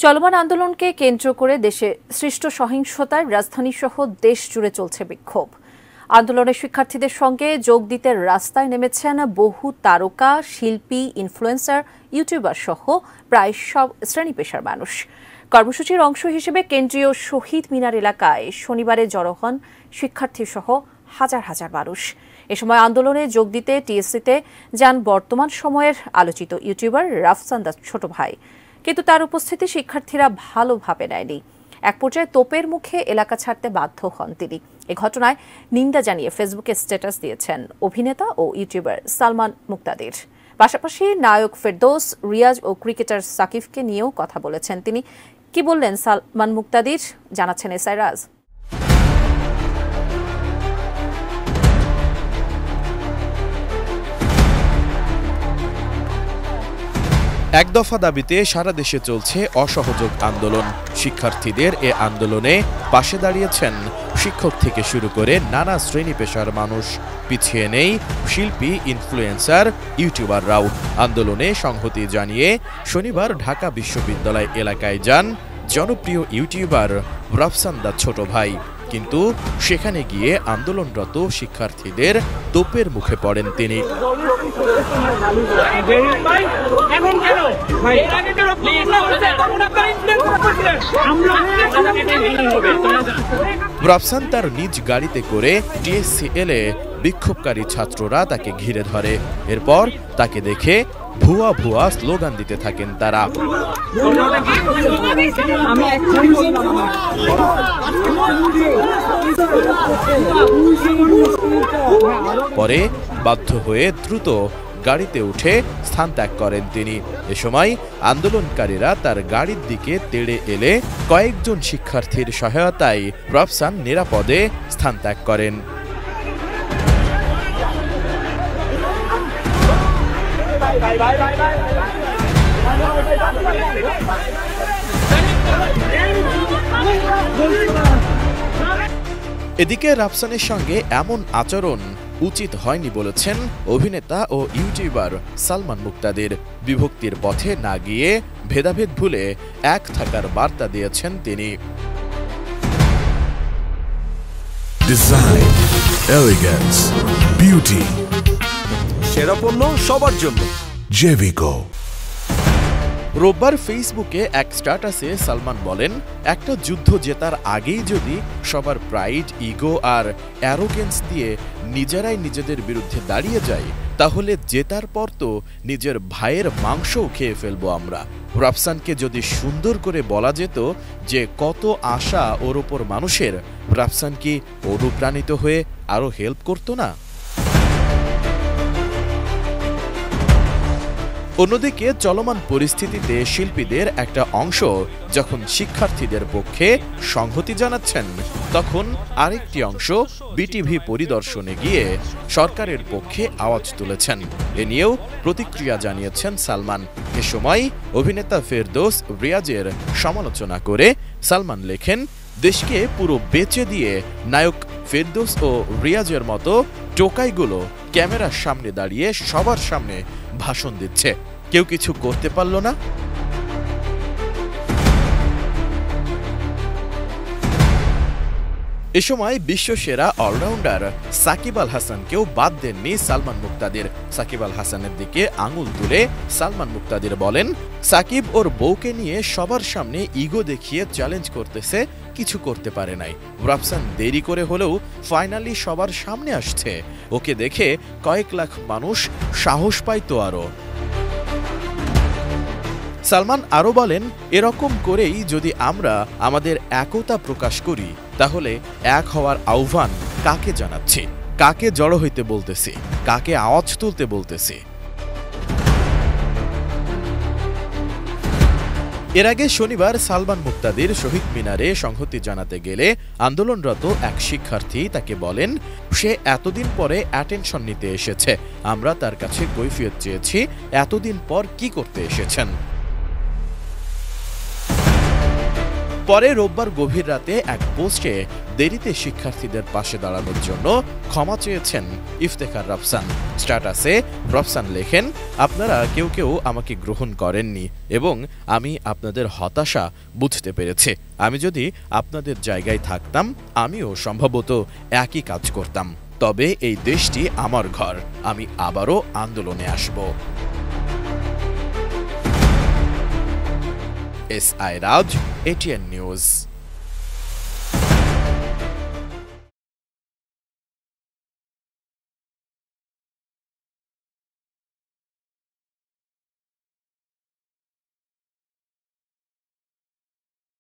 চলমান আন্দোলনকে কেন্দ্র করে দেশে সৃষ্ট সহিংসতায় রাজধানীসহ দেশ জুড়ে চলছে বিক্ষোভ। আন্দোলনে শিক্ষার্থীদের সঙ্গে যোগ দিতে রাস্তায় নেমেছেন বহু তারকা, শিল্পী, ইনফ্লুয়েন্সার, ইউটিউবার সহ প্রায় সব শ্রেণী পেশার মানুষ। কর্মসূচির অংশ হিসেবে কেন্দ্রীয় শহীদ মিনার এলাকায় শনিবারে জড়ো হন শিক্ষার্থীসহ হাজার হাজার মানুষ। এ সময় আন্দোলনে যোগ দিতে টিএসসিতে যান বর্তমান সময়ের আলোচিত ইউটিউবার রাফসান দাস ছোট ভাই, কিন্তু তার উপস্থিতি শিক্ষার্থীরা ভালোভাবে নেয়নি। এক পর্যায়ে তোপের মুখে এলাকা ছাড়তে বাধ্য হন তিনি। এ ঘটনায় নিন্দা জানিয়ে ফেসবুকে স্ট্যাটাস দিয়েছেন অভিনেতা ও ইউটিউবার সালমান মুক্তাদির। পাশাপাশি নায়ক ফেরদৌস, রিয়াজ ও ক্রিকেটার সাকিবকে নিয়েও কথা বলেছেন তিনি। কি বললেন সালমান মুক্তাদির, জানাচ্ছেন এসআই রাজ। এক দফা দাবিতে সারা দেশে চলছে অসহযোগ আন্দোলন। শিক্ষার্থীদের এ আন্দোলনে পাশে দাঁড়িয়েছেন শিক্ষক থেকে শুরু করে নানা শ্রেণী পেশার মানুষ। পিছিয়ে নেই শিল্পী, ইনফ্লুয়েন্সার, ইউটিউবাররাও। আন্দোলনে সংহতি জানিয়ে শনিবার ঢাকা বিশ্ববিদ্যালয় এলাকায় যান জনপ্রিয় ইউটিউবার রাফসান দাস ছোট ভাই, কিন্তু সেখানে গিয়ে আন্দোলনরত শিক্ষার্থীদের তোপের মুখে পড়েন তিনি। রাফসান তার নিজ গাড়িতে করে টিএসসি এলে বিক্ষোভকারী ছাত্ররা তাকে ঘিরে ধরে। এরপর তাকে দেখে ভুয়া ভুয়া স্লোগান দিতে থাকেন তারা। পরে বাধ্য হয়ে দ্রুত গাড়িতে উঠে স্থান ত্যাগ করেন তিনি। এ সময় আন্দোলনকারীরা তার গাড়ির দিকে তেড়ে এলে কয়েকজন শিক্ষার্থীর সহায়তায় রাফসান নিরাপদে স্থান ত্যাগ করেন। এদিকে রাফসানের সঙ্গে এমন আচরণ উচিত হয়নি বলেছেন অভিনেতা ও ইউটিউবার সালমান মুক্তাদির। বিভক্তির পথে না গিয়ে ভেদাভেদ ভুলে এক থাকার বার্তা দিয়েছেন তিনি। ডিজাইন, এলিগেন্স, বিউটি, সেরা পণ্য সবার জন্য জেভিকো। রোববার ফেসবুকে এক স্ট্যাটাসে সালমান বলেন, একটা যুদ্ধ জেতার আগেই যদি সবার প্রাইড, ইগো আর অ্যারোগেন্স দিয়ে নিজেরাই নিজেদের বিরুদ্ধে দাঁড়িয়ে যায়, তাহলে জেতার পর তো নিজের ভাইয়ের মাংসও খেয়ে ফেলবো আমরা। রাফসানকে যদি সুন্দর করে বলা যেত যে কত আশা ওর ওপর মানুষের, রাফসান কি অনুপ্রাণিত হয়ে আরো হেল্প করতো না? অন্যদিকে চলমান পরিস্থিতিতে শিল্পীদের একটা অংশ যখন শিক্ষার্থীদের পক্ষে সংহতি জানাচ্ছেন, তখন আরেকটি অংশ বিটিভি পরিদর্শনে গিয়ে সরকারের পক্ষে আওয়াজ তুলেছেন। এ নিয়েও প্রতিক্রিয়া জানিয়েছেন সালমান। এ সময় অভিনেতা ফেরদৌস, রিয়াজের সমালোচনা করে সালমান লেখেন, দেশকে পুরো বেচে দিয়ে নায়ক ফেরদৌস ও রিয়াজের মতো টোকাইগুলো ক্যামেরার সামনে দাঁড়িয়ে সবার সামনে ভাষণ দিচ্ছে, কেউ কিছু করতে পারল না। এ সময় বিশ্বসেরা অলরাউন্ডার সাকিব আল হাসানকেও বাদ দেননি সালমান মুক্তাদির। সাকিব আল হাসানের দিকে আঙুল তুলে সালমান মুক্তাদির বলেন, সাকিব ওর বউকে নিয়ে সবার সামনে ইগো দেখিয়ে চ্যালেঞ্জ করতেছে, কিছু করতে পারে নাই। রাফসান দেরি করে হলেও ফাইনালি সবার সামনে আসছে, ওকে দেখে কয়েক লাখ মানুষ সাহস পাইতো আরো। সালমান আরও বলেন, এরকম করেই যদি আমরা আমাদের একতা প্রকাশ করি, তাহলে এক হওয়ার আহ্বান কাকে জানাচ্ছি, কাকে জড়ো হইতে বলতেছি, কাকে আওয়াজ তুলতে বলতেছি। এর আগে শনিবার সালমান মুক্তাদির শহীদ মিনারে সংহতি জানাতে গেলে আন্দোলনরত এক শিক্ষার্থী তাকে বলেন, সে এতদিন পরে অ্যাটেনশন নিতে এসেছে, আমরা তার কাছে কৈফিয়ত চেয়েছি, এতদিন পর কি করতে এসেছেন। পরে রোববার গভীর রাতে এক পোস্টে দেরিতে শিক্ষার্থীদের পাশে দাঁড়ানোর জন্য ক্ষমা চেয়েছেন ইফতেখার রফসান। স্ট্যাটাসে রফসান লেখেন, আপনারা কেউ কেউ আমাকে গ্রহণ করেননি এবং আমি আপনাদের হতাশা বুঝতে পেরেছি। আমি যদি আপনাদের জায়গায় থাকতাম আমিও সম্ভবত একই কাজ করতাম। তবে এই দেশটি আমার ঘর, আমি আবারও আন্দোলনে আসব। S I Raj, ATN news.